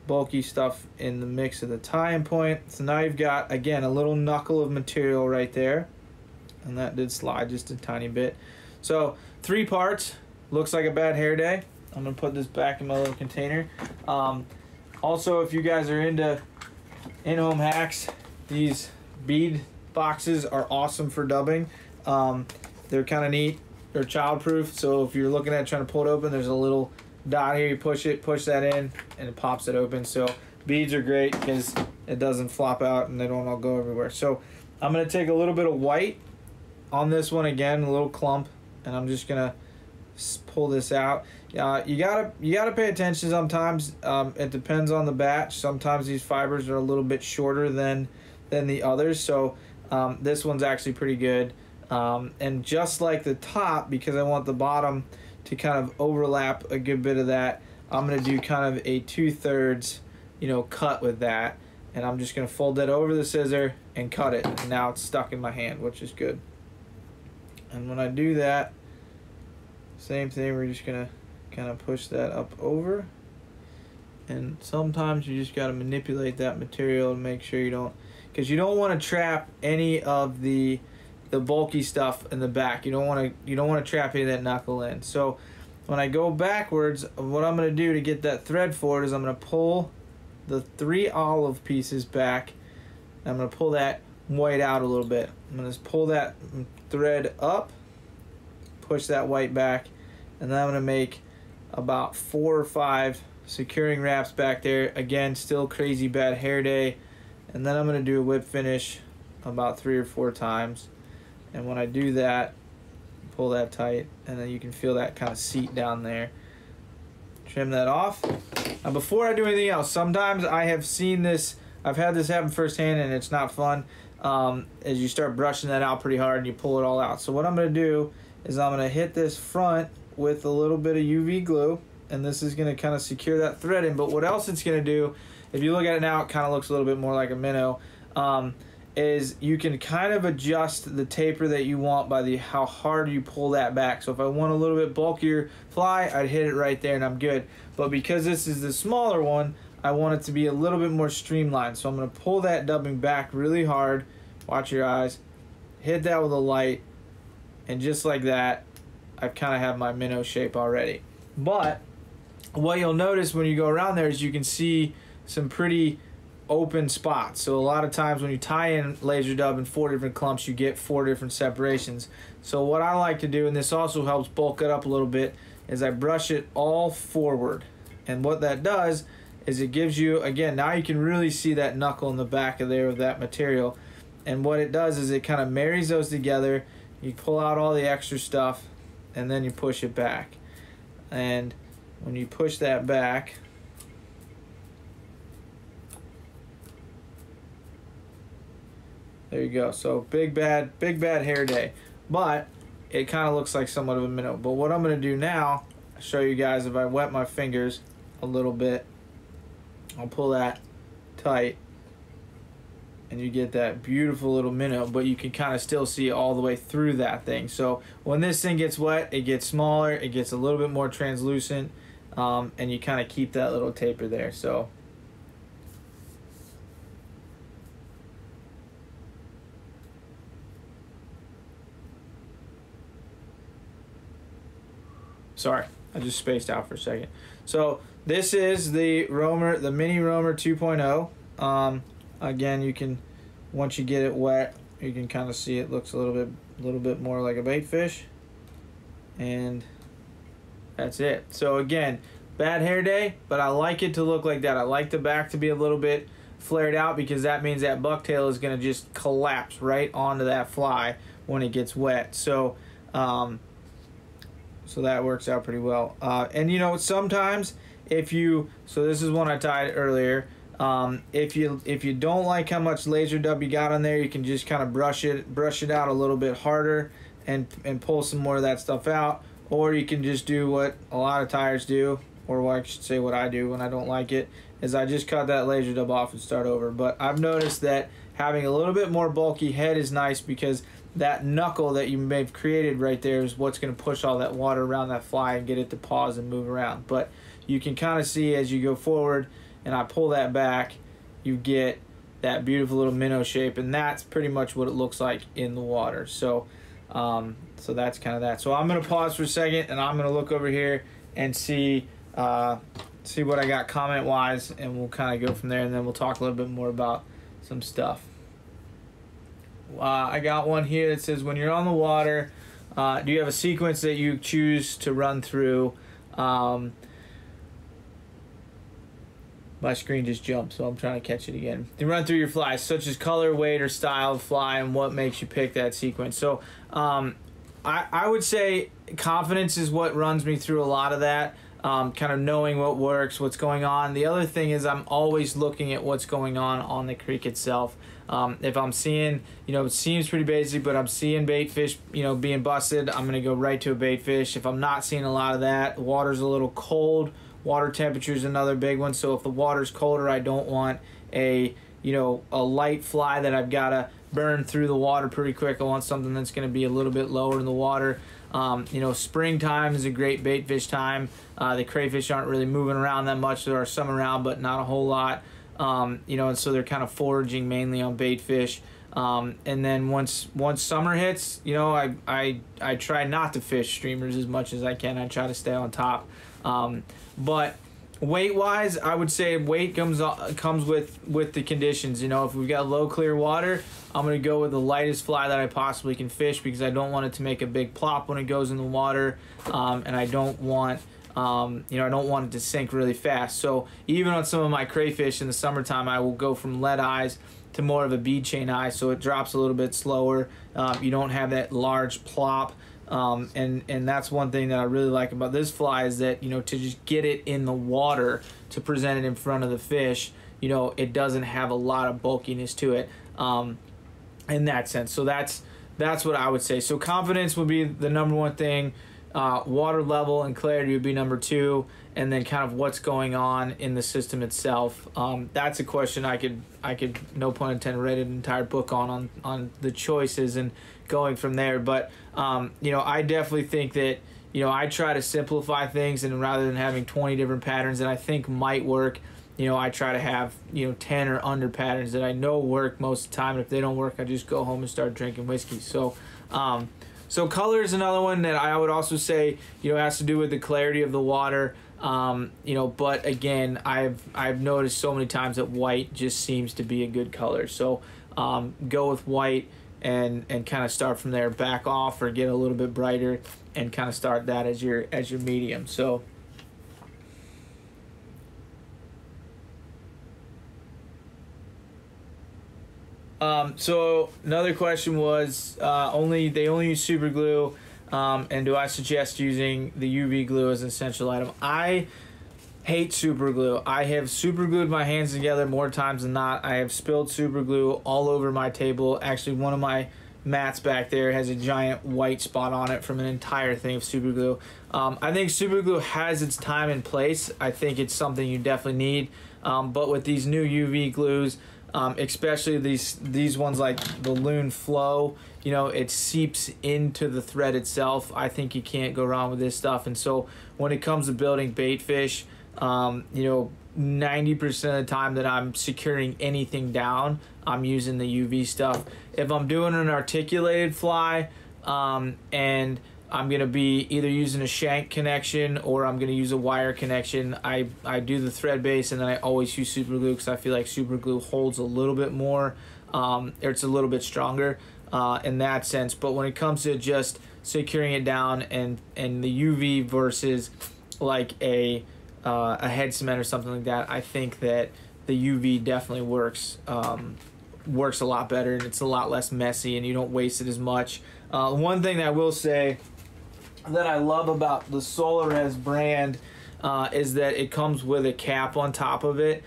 bulky stuff in the mix of the tie-in point. So now you've got, again, a little knuckle of material right there, and that did slide just a tiny bit. So 3 parts. Looks like a bad hair day. I'm going to put this back in my little container. Also, if you guys are into in-home hacks, these bead boxes are awesome for dubbing. They're kind of neat. They're child-proof, so if you're looking at trying to pull it open, there's a little dot here. You push that in, and it pops it open. So beads are great because it doesn't flop out and they don't all go everywhere. So I'm going to take a little bit of white on this one again, a little clump, and I'm just going to pull this out. You gotta pay attention sometimes. It depends on the batch. Sometimes these fibers are a little bit shorter than the others, so this one's actually pretty good. And just like the top, because I want the bottom to kind of overlap a good bit of that, I'm gonna do kind of a 2/3 cut with that, and I'm just gonna fold that over the scissor and cut it, and now it's stuck in my hand, which is good. And when I do that, same thing, we're just gonna kind of push that up over, and sometimes you just got to manipulate that material and make sure you don't, because you don't want to trap any of the bulky stuff in the back. You don't want to trap any of that knuckle in. So when I go backwards, what I'm going to do to get that thread forward is I'm going to pull the 3 olive pieces back. I'm going to pull that white out a little bit. I'm going to pull that thread up, push that white back, and then I'm going to make about 4 or 5 securing wraps back there. Again, still crazy bad hair day. And then I'm going to do a whip finish about 3 or 4 times. And when I do that, pull that tight, and then you can feel that kind of seat down there. Trim that off. Now before I do anything else, sometimes I have seen this, I've had this happen firsthand, and it's not fun. As you start brushing that out pretty hard and you pull it all out. So what I'm going to do is I'm going to hit this front with a little bit of UV glue, and this is going to kind of secure that thread in. But what else it's going to do, if you look at it now, it kind of looks a little bit more like a minnow, is you can kind of adjust the taper that you want by how hard you pull that back. So if I want a little bit bulkier fly, I'd hit it right there and I'm good. But because this is the smaller one, I want it to be a little bit more streamlined. So I'm going to pull that dubbing back really hard. Watch your eyes. Hit that with a light, and just like that, I kind of have my minnow shape already. But what you'll notice when you go around there is you can see some pretty open spots. So a lot of times when you tie in laser dub in 4 different clumps, you get 4 different separations. So what I like to do, and this also helps bulk it up a little bit, is I brush it all forward. And what that does is it gives you, again, now you can really see that knuckle in the back of there of that material. And what it does is it kind of marries those together. You pull out all the extra stuff, and then you push it back. And when you push that back, there you go. So big bad hair day, but it kind of looks like somewhat of a minnow. But what I'm going to do now, I'll show you guys, if I wet my fingers a little bit, I'll pull that tight, and you get that beautiful little minnow, but you can kind of still see all the way through that thing. So when this thing gets wet, it gets smaller, it gets a little bit more translucent, and you kind of keep that little taper there. So sorry, I just spaced out for a second. So this is the Roamer, the Mini Roamer 2.0. Again, you can, once you get it wet, you can kind of see it looks a little bit more like a bait fish, and that's it. So again, bad hair day, but I like it to look like that. I like the back to be a little bit flared out, because that means that bucktail is going to just collapse right onto that fly when it gets wet. So so that works out pretty well. And you know, sometimes if you, so this is one I tied earlier. If you don't like how much laser dub you got on there, you can just kind of brush it out a little bit harder and pull some more of that stuff out. Or you can just do what a lot of tires do, or what I should say what I do when I don't like it, is I just cut that laser dub off and start over. But I've noticed that having a little bit more bulky head is nice, because that knuckle that you may have created right there is what's going to push all that water around that fly and get it to pause and move around. But you can kind of see as you go forward and I pull that back, you get that beautiful little minnow shape, and that's pretty much what it looks like in the water. So so that's kind of that. So I'm going to pause for a second, and I'm going to look over here and see what I got comment wise, and we'll kind of go from there, and then we'll talk a little bit more about some stuff. I got one here that says, when you're on the water, do you have a sequence that you choose to run through? My screen just jumped, so I'm trying to catch it again. You run through your flies, such as color, weight, or style of fly, and what makes you pick that sequence. So I would say confidence is what runs me through a lot of that. Kind of knowing what works, what's going on. The other thing is I'm always looking at what's going on the creek itself. If I'm seeing, it seems pretty basic, but I'm seeing bait fish, being busted, I'm going to go right to a bait fish. If I'm not seeing a lot of that, the water's a little cold. Water temperature is another big one. So if the water's colder, I don't want a light fly that I've got to burn through the water pretty quick. I want something that's going to be a little bit lower in the water. Springtime is a great bait fish time. The crayfish aren't really moving around that much. There are some around, but not a whole lot. And so they're kind of foraging mainly on bait fish. And then once summer hits, I try not to fish streamers as much as I can. I try to stay on top. But weight-wise, I would say weight comes with the conditions. If we've got low clear water, I'm going to go with the lightest fly that I possibly can fish, because I don't want it to make a big plop when it goes in the water, and I don't want I don't want it to sink really fast. So even on some of my crayfish in the summertime, I will go from lead eyes to more of a bead chain eye, so it drops a little bit slower. You don't have that large plop. And that's one thing that I really like about this fly, is that to just get it in the water to present it in front of the fish, it doesn't have a lot of bulkiness to it in that sense. So that's what I would say. So confidence would be the number one thing. Water level and clarity would be number two, and then kind of what's going on in the system itself. That's a question I could no pun intended, write an entire book on the choices and going from there. But I definitely think that I try to simplify things, and rather than having 20 different patterns that I think might work, I try to have 10 or under patterns that I know work most of the time. And if they don't work, I just go home and start drinking whiskey. So so color is another one that I would also say has to do with the clarity of the water. But again, I've noticed so many times that white just seems to be a good color. So go with white and kind of start from there, back off or get a little bit brighter, and kind of start that as your medium. So another question was they only use super glue, and do I suggest using the UV glue as an essential item? I hate super glue. I have super glued my hands together more times than not. I have spilled super glue all over my table. Actually, one of my mats back there has a giant white spot on it from an entire thing of super glue. I think super glue has its time and place. I think it's something you definitely need, but with these new UV glues, especially these ones like the Loon Flow, it seeps into the thread itself. I think you can't go wrong with this stuff. And so when it comes to building bait fish, 90% of the time that I'm securing anything down, I'm using the UV stuff. If I'm doing an articulated fly, and I'm going to be either using a shank connection or I'm going to use a wire connection, I do the thread base, and then I always use super glue, because I feel like super glue holds a little bit more, or it's a little bit stronger in that sense. But when it comes to just securing it down and the UV versus like a head cement or something like that, I think that the UV definitely works a lot better, and it's a lot less messy, and you don't waste it as much. One thing that I will say that I love about the Solarez brand is that it comes with a cap on top of it.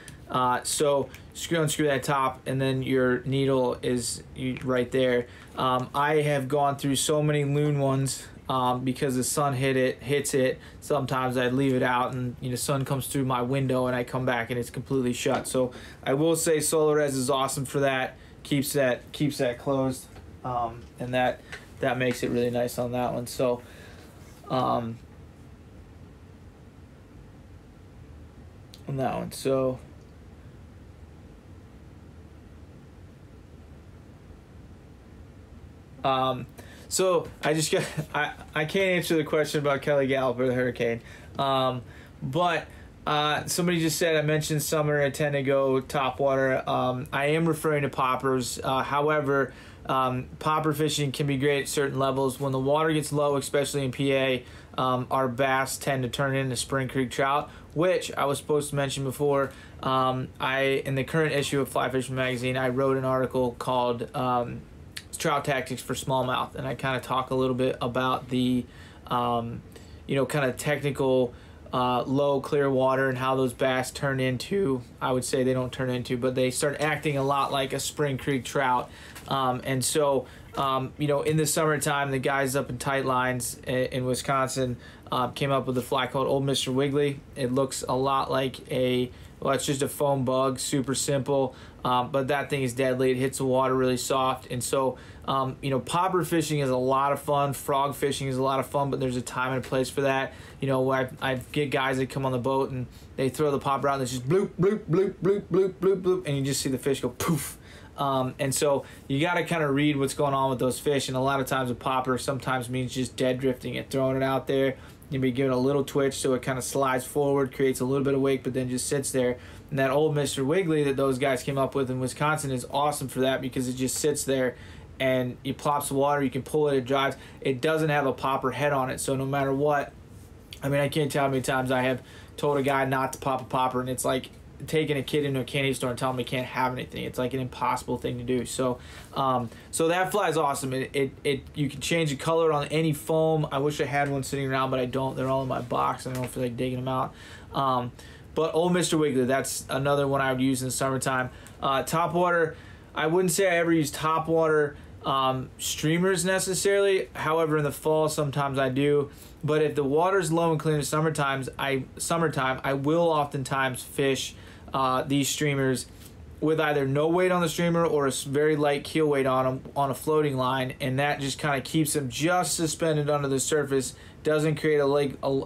So unscrew that top, and then your needle is right there. I have gone through so many Loon ones because the sun hits it. Sometimes I leave it out, and the sun comes through my window, and I come back and it's completely shut. So I will say Solarez is awesome for that. keeps that closed, and that makes it really nice on that one. So on that one, so so I just got I can't answer the question about Kelly Gallup or the hurricane, but somebody just said I mentioned summer I tend to go topwater. I am referring to poppers. However, popper fishing can be great at certain levels. When the water gets low, especially in PA, our bass tend to turn into spring creek trout, which I was supposed to mention before. In the current issue of Fly Fishing Magazine, I wrote an article called Trout Tactics for Smallmouth, and I kind of talk a little bit about the kind of technical low clear water and how those bass turn into, I would say they don't turn into, but they start acting a lot like a spring creek trout. And so in the summertime, the guys up in Tight Lines in Wisconsin came up with a fly called Old Mr. Wiggly. It looks a lot like it's just a foam bug, super simple, but that thing is deadly. It hits the water really soft. And so, popper fishing is a lot of fun. Frog fishing is a lot of fun, but there's a time and a place for that. I get guys that come on the boat and they throw the popper out and it's just bloop, bloop, bloop, bloop, bloop, bloop, bloop, and you just see the fish go poof. And so you got to kind of read what's going on with those fish. And a lot of times a popper sometimes means just dead drifting it, throwing it out there. You be giving a little twitch so it kind of slides forward, creates a little bit of wake, but then just sits there. And that Old Mr. Wiggly that those guys came up with in Wisconsin is awesome for that because it just sits there and you plops the water, you can pull it, it drives. It doesn't have a popper head on it, so no matter what, I can't tell how many times I have told a guy not to pop a popper, and it's like taking a kid into a candy store and telling him he can't have anything. It's like an impossible thing to do. So so that fly is awesome. You can change the color on any foam. I wish I had one sitting around, but I don't. They're all in my box. I don't feel like digging them out. But Old Mr. Wiggly, that's another one I would use in the summertime. Topwater, I wouldn't say I ever use topwater streamers necessarily. However, in the fall sometimes I do. But if the water's low and clear in the summertime, I will oftentimes fish these streamers with either no weight on the streamer or a very light keel weight on them on a floating line, and that just kind of keeps them just suspended under the surface. Doesn't create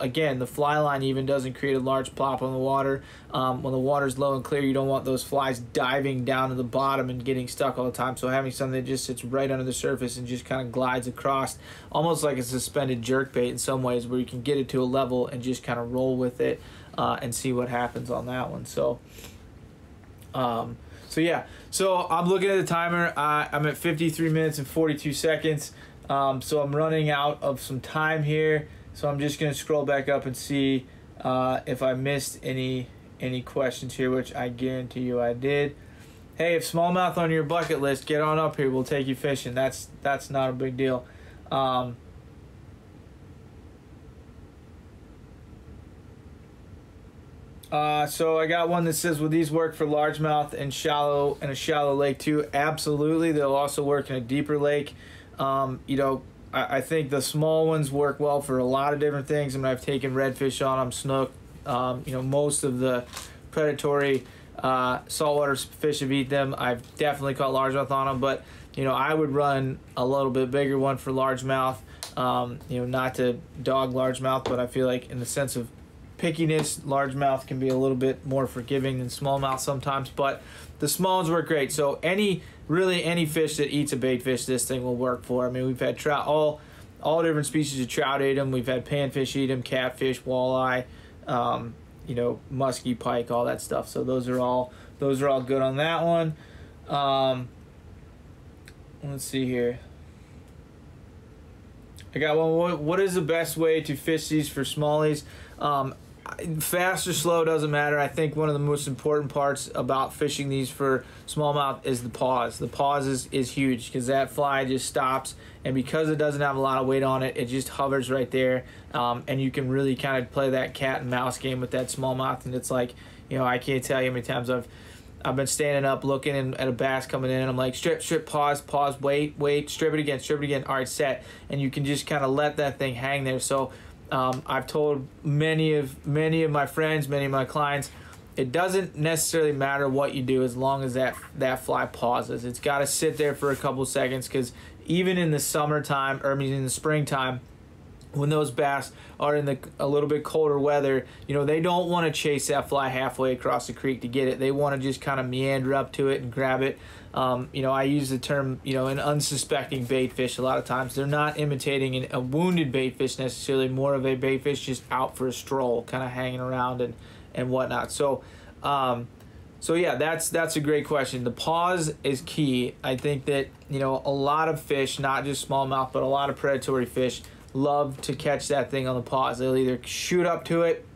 again, the fly line even doesn't create a large plop on the water. When the water's low and clear, you don't want those flies diving down to the bottom and getting stuck all the time. So having something that just sits right under the surface and just kind of glides across, almost like a suspended jerkbait in some ways, where you can get it to a level and just kind of roll with it and see what happens on that one. So yeah, so I'm looking at the timer. I'm at 53 minutes and 42 seconds. So I'm running out of some time here. So I'm just going to scroll back up and see if I missed any questions here, which I guarantee you I did. Hey, if smallmouth on your bucket list, get on up here. We'll take you fishing. That's not a big deal. So I got one that says, will these work for largemouth and a shallow lake too? Absolutely. They'll also work in a deeper lake. I think the small ones work well for a lot of different things. I've taken redfish on them, snook. Most of the predatory saltwater fish have eaten them. I've definitely caught largemouth on them, but I would run a little bit bigger one for largemouth. Not to dog largemouth, but I feel like in the sense of pickiness, largemouth can be a little bit more forgiving than smallmouth sometimes, but the small ones work great. So really any fish that eats a bait fish, this thing will work for. We've had trout, all different species of trout eat them. We've had panfish eat them, catfish, walleye, muskie, pike, all that stuff. So those are all good on that one. Let's see here. I got one. What is the best way to fish these for smallies? Fast or slow doesn't matter. I think one of the most important parts about fishing these for smallmouth is the pause. The pause is huge because that fly just stops, and because it doesn't have a lot of weight on it, it just hovers right there, and you can really kind of play that cat and mouse game with that smallmouth. And it's like, I can't tell you how many times I've been standing up looking at a bass coming in, and I'm like, strip, pause, wait, strip it again, all right, set, and you can just kind of let that thing hang there. So I've told many of my friends, many of my clients, it doesn't necessarily matter what you do as long as that fly pauses. It's got to sit there for a couple seconds, because even in the summertime, or I mean in the springtime, when those bass are in a little bit colder weather, you know, they don't want to chase that fly halfway across the creek to get it. They want to just kind of meander up to it and grab it. You know, I use the term, you know, an unsuspecting bait fish a lot of times. They're not imitating a wounded bait fish necessarily, more of a bait fish just out for a stroll, kind of hanging around and whatnot. So, so yeah, that's a great question. The pause is key. I think that, you know, a lot of fish, not just smallmouth, but a lot of predatory fish, love to catch that thing on the pause. They'll either shoot up to it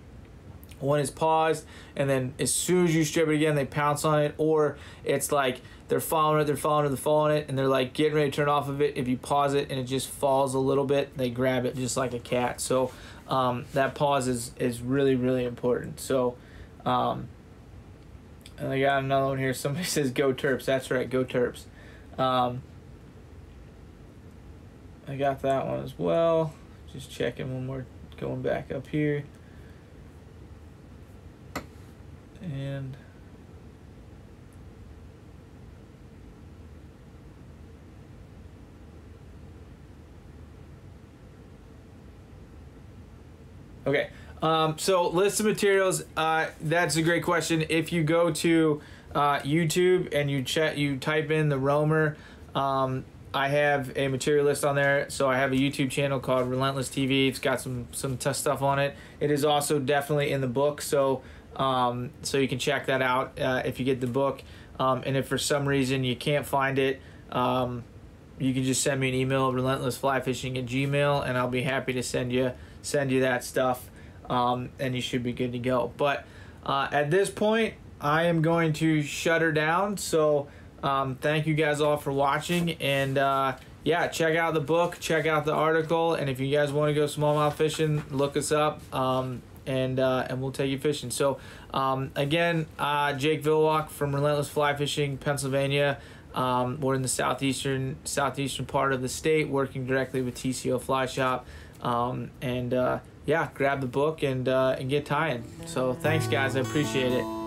when it's paused, and then as soon as you strip it again, they pounce on it, or it's like they're following it, and they're like getting ready to turn off of it. If you pause it and it just falls a little bit, they grab it just like a cat. So that pause is really, really important. So and I got another one here. Somebody says go Terps. That's right, go Terps. I got that one as well. Just checking one more, going back up here. And okay, so list of materials. That's a great question. If you go to YouTube and you type in the Roamer, I have a material list on there. So I have a YouTube channel called Relentless TV. It's got some tough stuff on it. It is also definitely in the book, so so you can check that out if you get the book. And if for some reason you can't find it, you can just send me an email, relentlessflyfishing@gmail.com, and I'll be happy to send you that stuff, and you should be good to go. But at this point, I am going to shut her down. So thank you guys all for watching, and yeah, check out the book, check out the article, and if you guys want to go smallmouth fishing, look us up, and we'll take you fishing. So again, Jake Villwock from Relentless Fly Fishing, Pennsylvania. We're in the southeastern part of the state, working directly with TCO Fly Shop, and yeah, grab the book and get tying. So thanks guys, I appreciate it.